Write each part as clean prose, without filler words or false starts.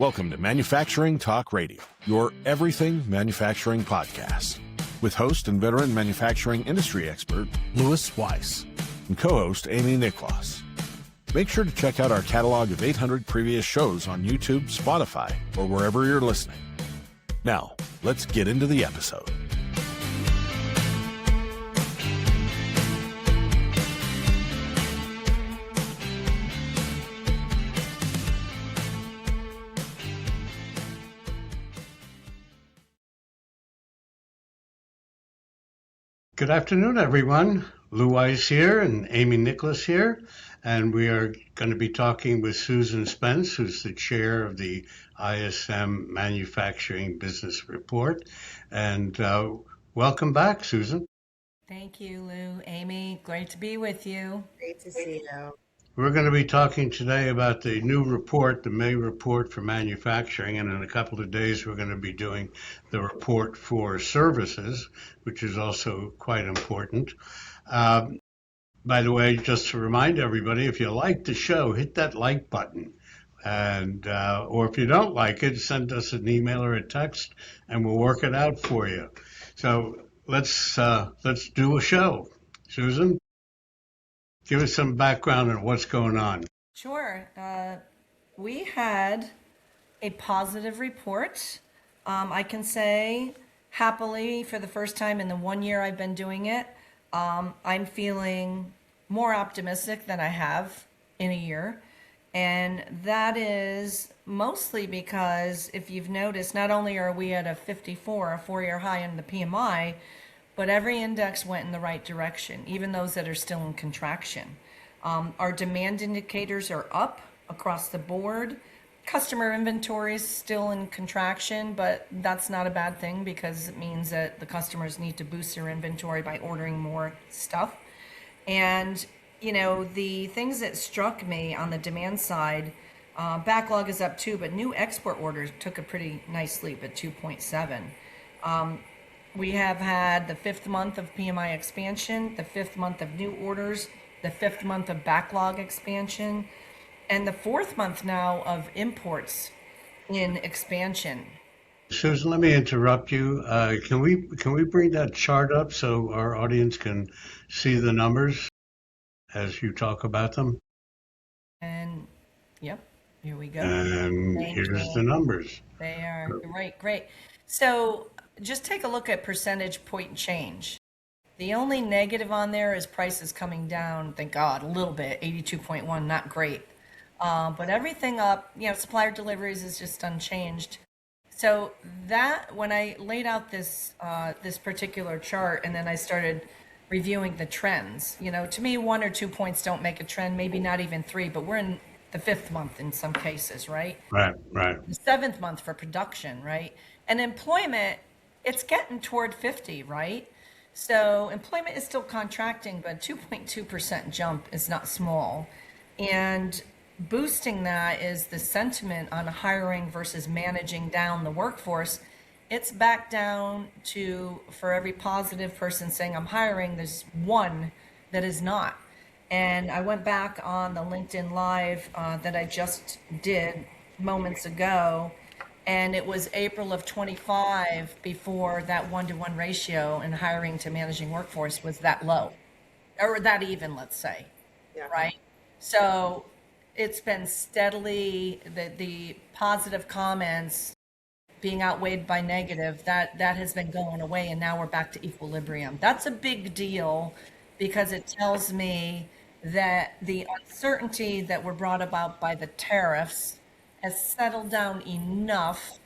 Welcome to Manufacturing Talk Radio, your everything manufacturing podcast, with host and veteran manufacturing industry expert Weiss and co-host Amy Nicklaus. Make sure to check out our catalog of 800 previous shows on YouTube, Spotify, or wherever you're listening. Now, let's get into the episode. Good afternoon, everyone. Weiss here and Amy Nicklaus here, and we are going to be talking with Susan Spence, who's the chair of the ISM Manufacturing Business Report. And welcome back, Susan. Thank you, Lou. Amy, great to be with you. Great to see you. We're going to be talking today about the new report, the May report for manufacturing, and in a couple of days we're going to be doing the report for services, which is also quite important. By the way, just to remind everybody, if you like the show, hit that like button. And or if you don't like it, send us an email or a text, and we'll work it out for you. So let's do a show. Susan, give us some background on what's going on. Sure. We had a positive report. I can say happily, for the first time in the 1 year I've been doing it, I'm feeling more optimistic than I have in a year. And that is mostly because, if you've noticed, not only are we at a 54, a 4-year high in the PMI, but every index went in the right direction, even those that are still in contraction. Our demand indicators are up across the board. Customer inventory is still in contraction, but that's not a bad thing because it means that the customers need to boost their inventory by ordering more stuff. And, you know, the things that struck me on the demand side, backlog is up too, but new export orders took a pretty nice leap at 2.7. We have had the 5th month of PMI expansion, the 5th month of new orders, the 5th month of backlog expansion, and the 4th month now of imports in expansion. Susan, let me interrupt you. Can we bring that chart up so our audience can see the numbers as you talk about them? And yep, here we go. And here's the numbers. They are right, great. So just take a look at percentage point change. The only negative on there is prices coming down, thank God, a little bit, 82.1, not great. But everything up, you know, supplier deliveries is just unchanged. So that, when I laid out this particular chart and then I started reviewing the trends, you know, to me, 1 or 2 points don't make a trend, maybe not even 3, but we're in the 5th month in some cases, right? Right. The 7th month for production, right? And employment, it's getting toward 50, right? So employment is still contracting, but 2.2% jump is not small. And boosting that is the sentiment on hiring versus managing down the workforce. It's back down to, for every positive person saying I'm hiring, there's one that is not. And I went back on the LinkedIn Live that I just did moments ago, and it was April of 25 before that 1-to-1 ratio in hiring to managing workforce was that low, or that even, let's say, right? So it's been steadily, the positive comments being outweighed by negative, that has been going away, and now we're back to equilibrium. That's a big deal because it tells me that the uncertainty that were brought about by the tariffs has settled down enough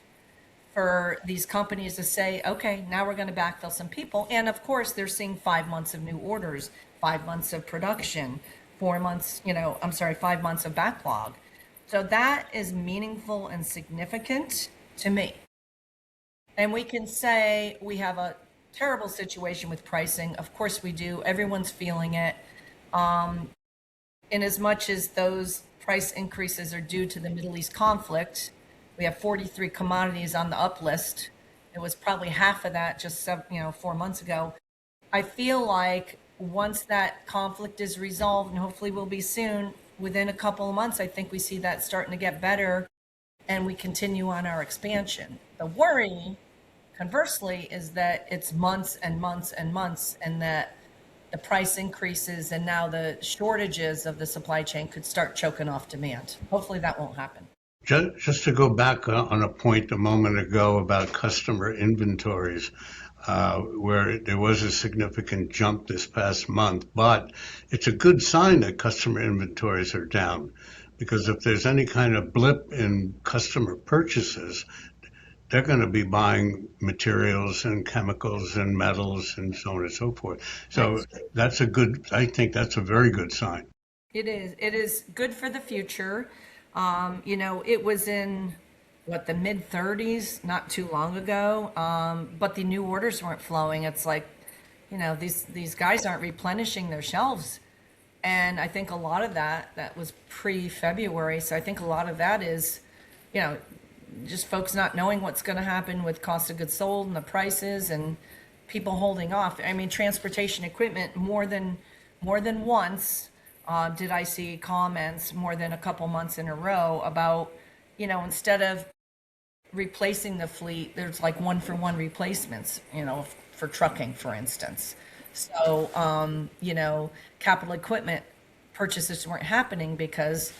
for these companies to say, okay, now we're going to backfill some people. And of course, they're seeing 5 months of new orders, 5 months of production, 5 months of backlog. So that is meaningful and significant to me. And we can say we have a terrible situation with pricing. Of course we do. Everyone's feeling it. In as much as those price increases are due to the Middle East conflict, we have 43 commodities on the up list. It was probably half of that just 4 months ago. I feel like once that conflict is resolved, and hopefully will be soon, within a couple of months, I think we see that starting to get better. and we continue on our expansion. The worry, conversely, is that it's months and months and months, and that the price increases and now the shortages of the supply chain could start choking off demand. Hopefully that won't happen. Just to go back on a point a moment ago about customer inventories, where there was a significant jump this past month, but it's a good sign that customer inventories are down, because if there's any kind of blip in customer purchases, they're going to be buying materials and chemicals and metals and so on and so forth. So I think that's a very good sign. It is. It is good for the future. It was in the mid 30s not too long ago, but the new orders weren't flowing. It's like, these guys aren't replenishing their shelves. And I think a lot of that was pre-February. So I think a lot of that is, just folks not knowing what's going to happen with cost of goods sold and the prices, and people holding off. I mean, transportation equipment, more than once did I see comments more than a couple months in a row about, instead of replacing the fleet, there's like 1-for-1 replacements, for trucking, for instance. So, capital equipment purchases weren't happening because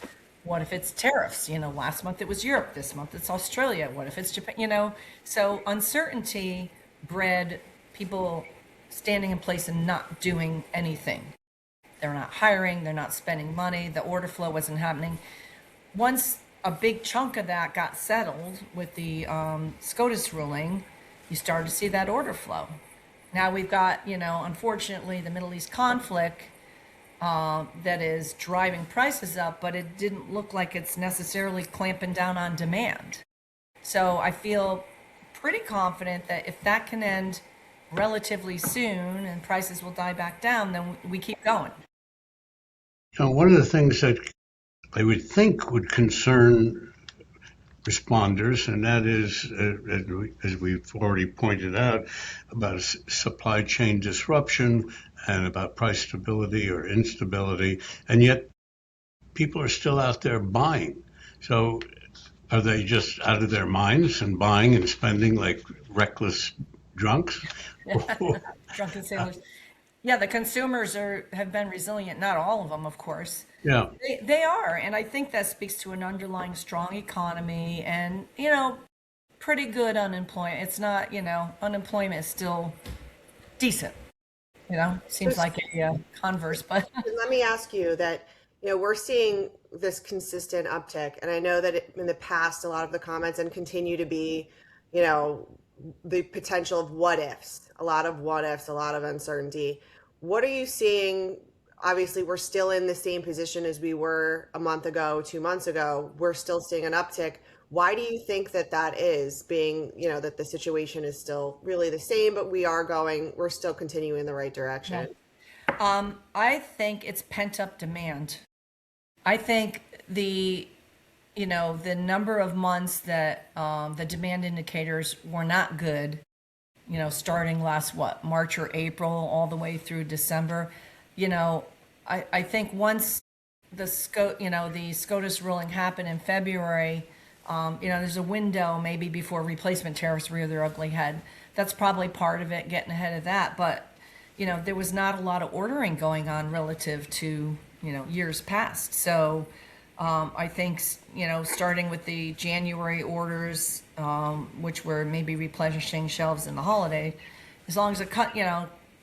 what if it's tariffs? Last month it was Europe, this month it's Australia. What if it's Japan? So uncertainty bred people standing in place and not doing anything. They're not hiring, they're not spending money, the order flow wasn't happening. Once a big chunk of that got settled with the SCOTUS ruling, you started to see that order flow. Now we've got, unfortunately, the Middle East conflict that is driving prices up, but it didn't look like it's necessarily clamping down on demand. So I feel pretty confident that if that can end relatively soon and prices will die back down, then we keep going. One of the things that I would think would concern responders, and that is, as we've already pointed out, about supply chain disruption and about price stability or instability, and yet people are still out there buying. So are they just out of their minds and buying and spending like reckless drunks? Drunken sailors. Yeah, the consumers have been resilient. Not all of them, of course. Yeah, they are, and I think that speaks to an underlying strong economy and pretty good unemployment. It's not unemployment is still decent. Seems like a converse, but let me ask you that. We're seeing this consistent uptick, and I know that in the past, a lot of the comments and continue to be, the potential of what ifs, a lot of what ifs, a lot of uncertainty. What are you seeing? Obviously, we're still in the same position as we were a month ago, 2 months ago. We're still seeing an uptick. Why do you think that is, being, that the situation is still really the same, but we're still continuing in the right direction? Yeah. I think it's pent-up demand. I think the number of months that the demand indicators were not good, starting last, March or April, all the way through December, I think once the SCOTUS ruling happened in February, there's a window maybe before replacement tariffs rear their ugly head. That's probably part of it, getting ahead of that. But, there was not a lot of ordering going on relative to, years past. So I think, starting with the January orders, which were maybe replenishing shelves in the holiday, as long as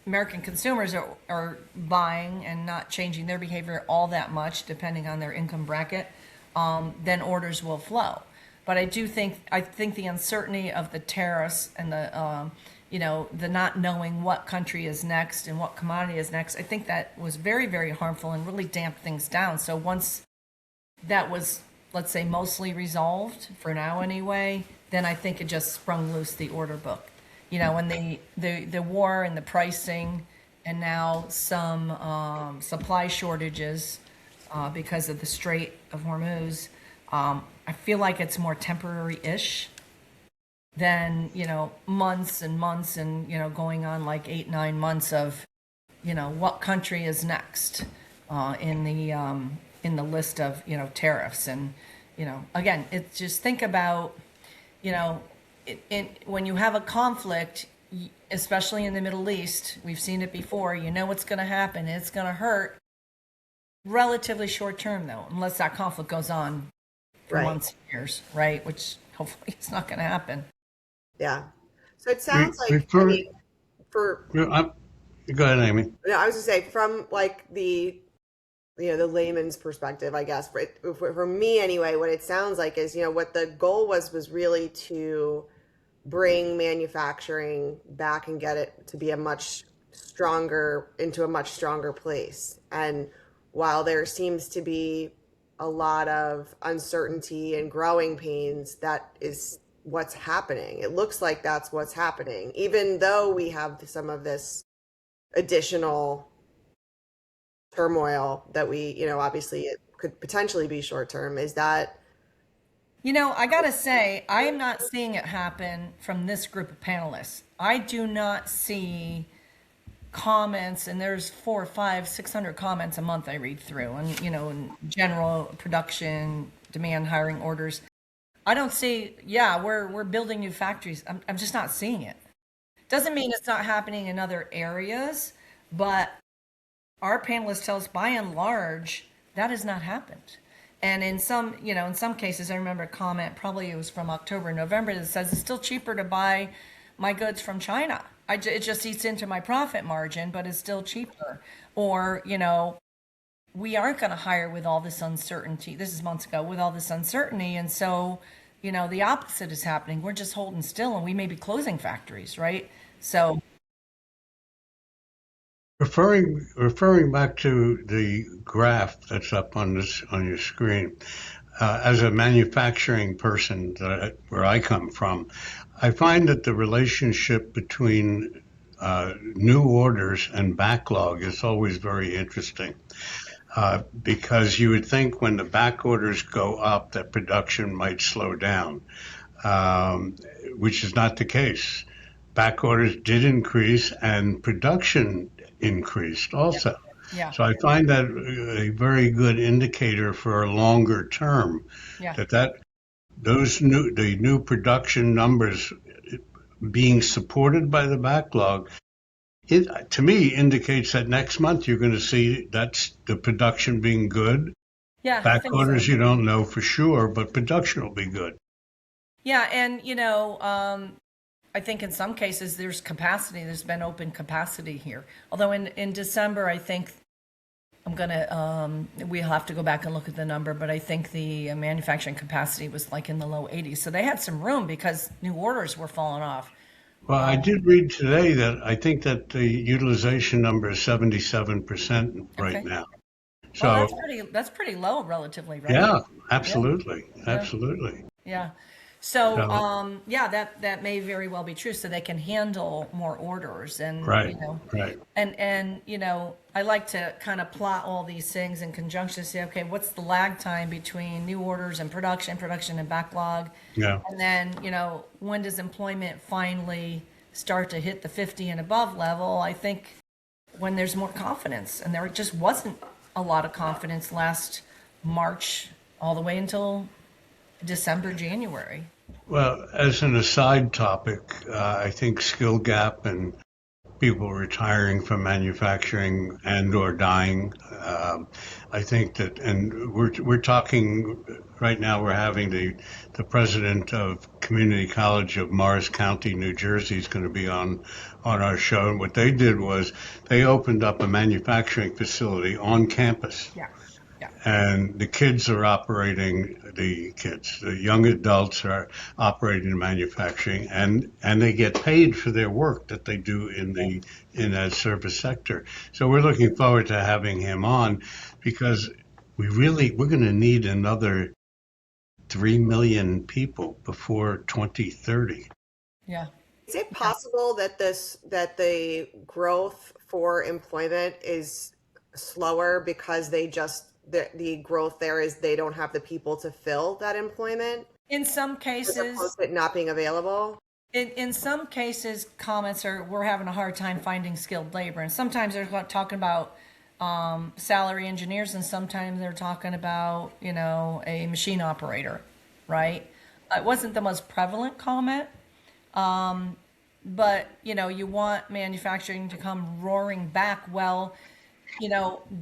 American consumers are buying and not changing their behavior all that much, depending on their income bracket, then orders will flow. But I think the uncertainty of the tariffs and the not knowing what country is next and what commodity is next, I think that was very, very harmful and really damped things down. So once that was, let's say, mostly resolved, for now anyway, then I think it just sprung loose the order book. When the war and the pricing, and now some supply shortages because of the Strait of Hormuz, I feel like it's more temporary-ish than, months and months and, going on like 8-9 months of, what country is next in the list of, tariffs. And, Again, it's just think about, when you have a conflict, especially in the Middle East, we've seen it before, what's going to happen. It's going to hurt relatively short term, though, unless that conflict goes on for Right. months and years, right? Which hopefully it's not going to happen. Yeah. So it sounds like, Refer, for, go ahead, Amy. no, I was gonna say from like the the layman's perspective, I guess for me anyway, what it sounds like is what the goal was really to bring manufacturing back and get it to be into a much stronger place. And while there seems to be a lot of uncertainty and growing pains, that is what's happening. It looks like that's what's happening, even though we have some of this additional turmoil that we, obviously it could potentially be short term. Is that? I gotta say, I am not seeing it happen from this group of panelists. I do not see comments, and there's 400, 500, 600 comments a month I read through, and in general production, demand, hiring orders. I don't see, we're building new factories. I'm just not seeing it. Doesn't mean it's not happening in other areas, but our panelists tell us by and large that has not happened. And in some cases, I remember a comment, probably it was from October, November, that says it's still cheaper to buy my goods from China. It just eats into my profit margin, but it's still cheaper. Or, we aren't going to hire with all this uncertainty. This is months ago, with all this uncertainty. And so, the opposite is happening. We're just holding still, and we may be closing factories, right? So Referring back to the graph that's up on your screen, as a manufacturing person where I come from, I find that the relationship between new orders and backlog is always very interesting, because you would think when the back orders go up that production might slow down, which is not the case. Back orders did increase and production increased also. yeah, So I find that a very good indicator for a longer term, yeah. the new production numbers being supported by the backlog, it to me indicates that next month you're going to see that's the production being good. Yeah, I Back think orders so. you don't know for sure, but production will be good. Yeah, and I think in some cases there's capacity. There's been open capacity here. Although in December, I think we'll have to go back and look at the number, but I think the manufacturing capacity was like in the low 80s. So they had some room because new orders were falling off. Well, I did read today that I think that the utilization number is 77% right Okay. now. Well, So that's pretty low relatively, right? yeah, absolutely, Yeah. absolutely. Yeah. So, So that may very well be true. So they can handle more orders, and right, right. and I like to kind of plot all these things in conjunction to say, okay, what's the lag time between new orders and production and backlog, Yeah. and then when does employment finally start to hit the 50 and above level? I think when there's more confidence, and there just wasn't a lot of confidence last March all the way until December, January. Well, as an aside topic, I think skill gap and people retiring from manufacturing and or dying. I think that, and we're talking right now. We're having the president of Community College of Morris County, New Jersey, is going to be on our show. And what they did was they opened up a manufacturing facility on campus. Yeah. Yeah. And the young adults are operating manufacturing, and they get paid for their work that they do in that service sector. So we're looking forward to having him on, because we're going to need another 3 million people before 2030. Yeah. Is it possible that the growth for employment is slower because the growth there is they don't have the people to fill that employment? In some cases, as opposed to it not being available? in some cases, comments are we're having a hard time finding skilled labor, and sometimes they're talking about salary engineers, and sometimes they're talking about, a machine operator, right? It wasn't the most prevalent comment, but, you want manufacturing to come roaring back. Well,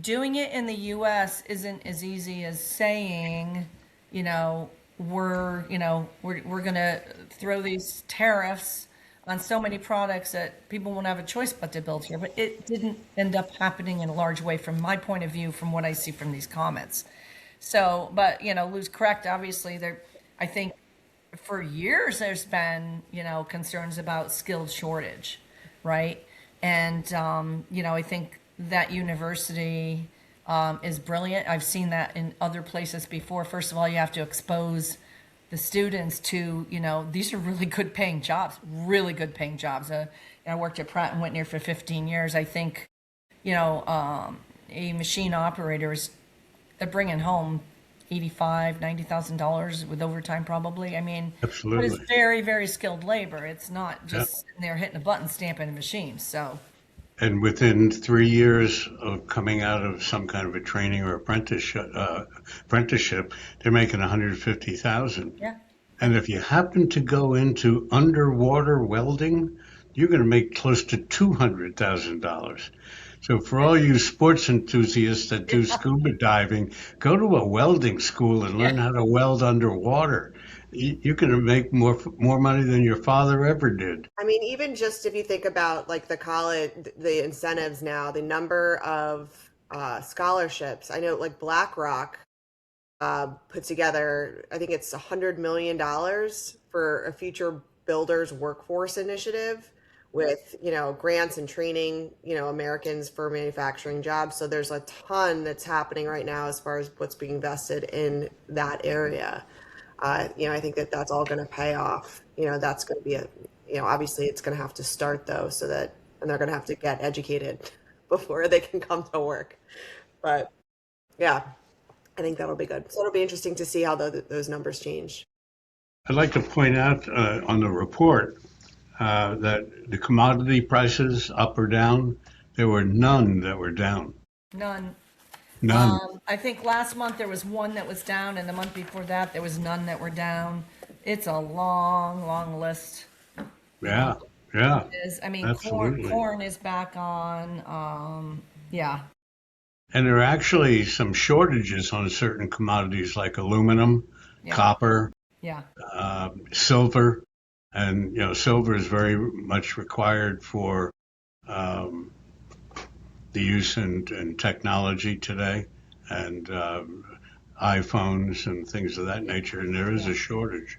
doing it in the U.S. isn't as easy as saying, we're going to throw these tariffs on so many products that people won't have a choice but to build here. But it didn't end up happening in a large way from my point of view, from what I see from these comments. So, but, Lou's correct. Obviously, I think for years there's been, concerns about skilled shortage, right? And, I think that university is brilliant. I've seen that in other places before. First of all, you have to expose the students to, these are really good paying jobs, really good paying jobs. I worked at Pratt & Whitney for 15 years. I think, a machine operator they're bringing home $85,000, $90,000 with overtime probably. I mean, Absolutely. But it's very, very skilled labor. It's not just sitting there hitting a button, stamping a machine. So. And within 3 years of coming out of some kind of a training or apprenticeship, they're making $150,000. Yeah. And if you happen to go into underwater welding, you're going to make close to $200,000. So for all you sports enthusiasts that do scuba diving, go to a welding school and learn how to weld underwater. You're going to make more money than your father ever did. I mean, even just if you think about like the college, the incentives now, the number of scholarships. I know like BlackRock put together, I think it's $100 million for a future builders workforce initiative with, grants and training, Americans for manufacturing jobs. So there's a ton that's happening right now as far as what's being invested in that area. I think that's all going to pay off. That's going to be obviously it's going to have to start though, and they're going to have to get educated before they can come to work. But yeah, I think that'll be good. So it'll be interesting to see how those numbers change. I'd like to point out on the report that the commodity prices up or down, there were none that were down. None. None. I think last month there was one that was down, and the month before that there was none that were down. It's a long, long list. Yeah, yeah. It is. I mean, Absolutely. corn is back on. Yeah. And there are actually some shortages on certain commodities like aluminum, copper, Yeah. silver. And, silver is very much required for the use in technology today and iPhones and things of that nature. And there is a shortage.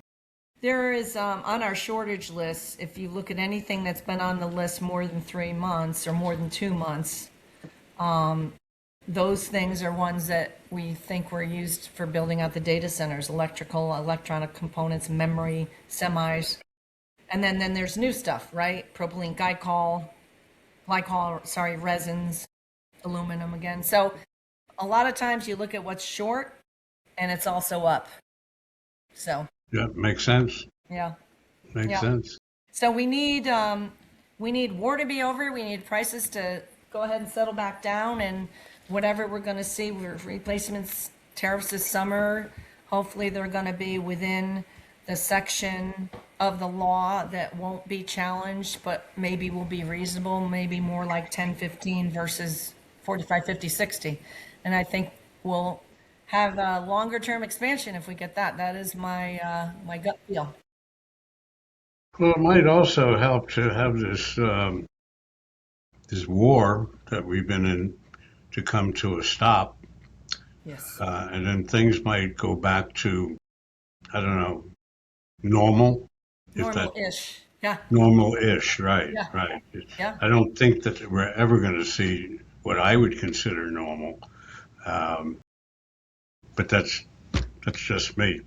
There is, on our shortage list, if you look at anything that's been on the list more than 3 months or more than 2 months, those things are ones that we think were used for building out the data centers, electrical, electronic components, memory, semis. And then there's new stuff, right? Propylene glycol, resins, aluminum again. So a lot of times you look at what's short and it's also up. So. Yeah, makes sense. Yeah. Makes sense. So we need war to be over. We need prices to go ahead and settle back down, and whatever we're going to see, replacements tariffs this summer. Hopefully they're going to be within the section of the law that won't be challenged, but maybe will be reasonable, maybe more like 10, 15 versus 45, 50, 60. And I think we'll have a longer term expansion if we get that. That is my my gut feel. Well, it might also help to have this this war that we've been in to come to a stop. Yes. And then things might go back to, I don't know, normal. Normal-ish. Yeah. Normal-ish, right, Yeah. right. Yeah. I don't think that we're ever going to see what I would consider normal. But that's just me.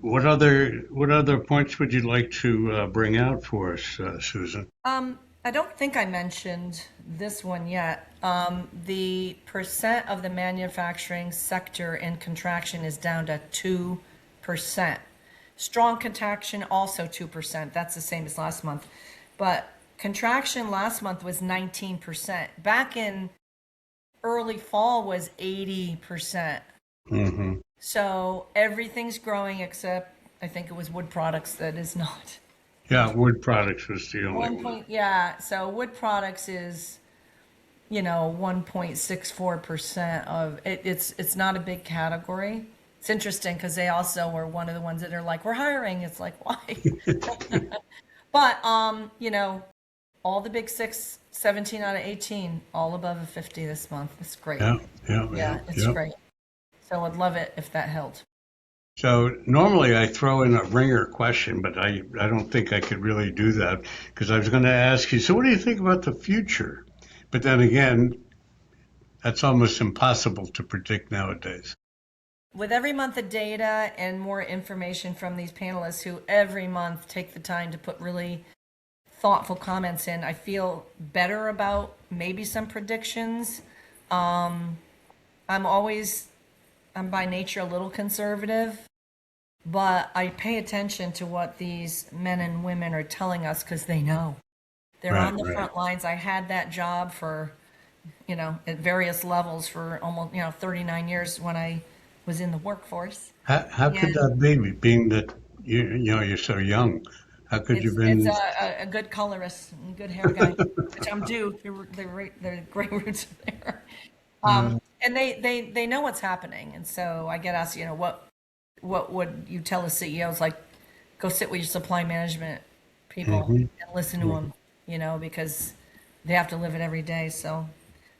What other points would you like to bring out for us, Susan? I don't think I mentioned this one yet. The percent of the manufacturing sector in contraction is down to 2%. Strong contraction, also 2%. That's the same as last month. But contraction last month was 19%. Back in early fall was 80%. Mm-hmm. So everything's growing except I think it was wood products that is not. Yeah, wood products was the only one. Yeah, so wood products is, 1.64% of it. It's not a big category. It's interesting because they also were one of the ones that are like, we're hiring. It's like, why? But, all the big six, 17 out of 18, all above a 50 this month. It's great. Yeah, It's great. So I'd love it if that helped. So normally I throw in a ringer question, but I don't think I could really do that because I was going to ask you, so what do you think about the future? But then again, that's almost impossible to predict nowadays. With every month of data and more information from these panelists who every month take the time to put really thoughtful comments in, I feel better about maybe some predictions. I'm by nature a little conservative, but I pay attention to what these men and women are telling us because they know. They're on the front lines. I had that job for, at various levels for almost, 39 years when I was in the workforce. How could that be, being that you're so young? How could you been? It's a good colorist and good hair guy, which I'm due. They're great roots there. And they know what's happening. And so I get asked, what would you tell the CEOs? Like, go sit with your supply management people and listen to them, because they have to live it every day. So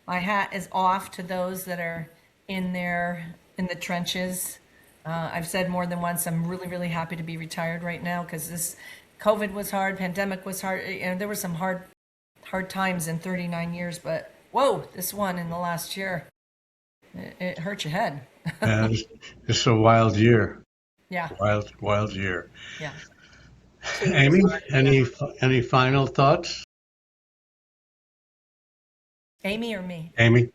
my hat is off to those that are in the trenches. I've said more than once, I'm really, really happy to be retired right now because this COVID was hard, pandemic was hard, and there were some hard times in 39 years, but whoa, this one in the last year, it hurt your head. Yeah, it's a wild year. Yeah. Wild year. Yeah. Amy, any final thoughts? Amy or me? Amy?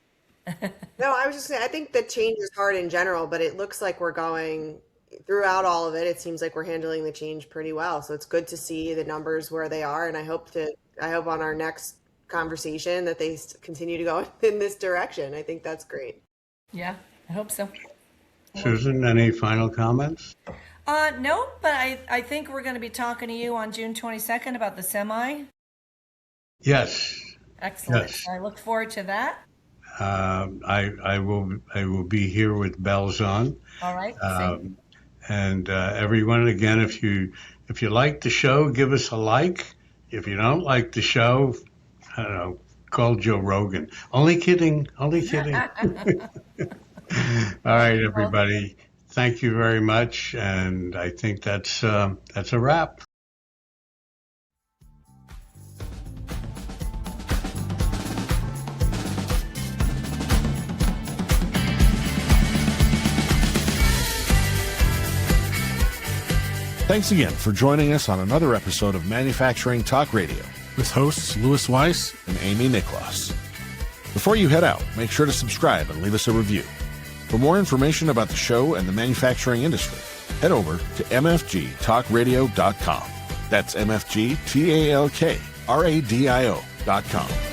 No, I was just saying, I think the change is hard in general, but it looks like we're going throughout all of it. It seems like we're handling the change pretty well. So it's good to see the numbers where they are. And I hope on our next conversation that they continue to go in this direction. I think that's great. Yeah, I hope so. Susan, any final comments? No, but I think we're going to be talking to you on June 22nd about the semi. Yes. Excellent. Yes. I look forward to that. I will be here with bells on. All right. And everyone, again, if you like the show, give us a like. If you don't like the show, I don't know, call Joe Rogan. Only kidding. All right, everybody. Thank you very much, and I think that's a wrap. Thanks again for joining us on another episode of Manufacturing Talk Radio with hosts Louis Weiss and Amy Nicklaus. Before you head out, make sure to subscribe and leave us a review. For more information about the show and the manufacturing industry, head over to mfgtalkradio.com. That's mfgtalkradio.com.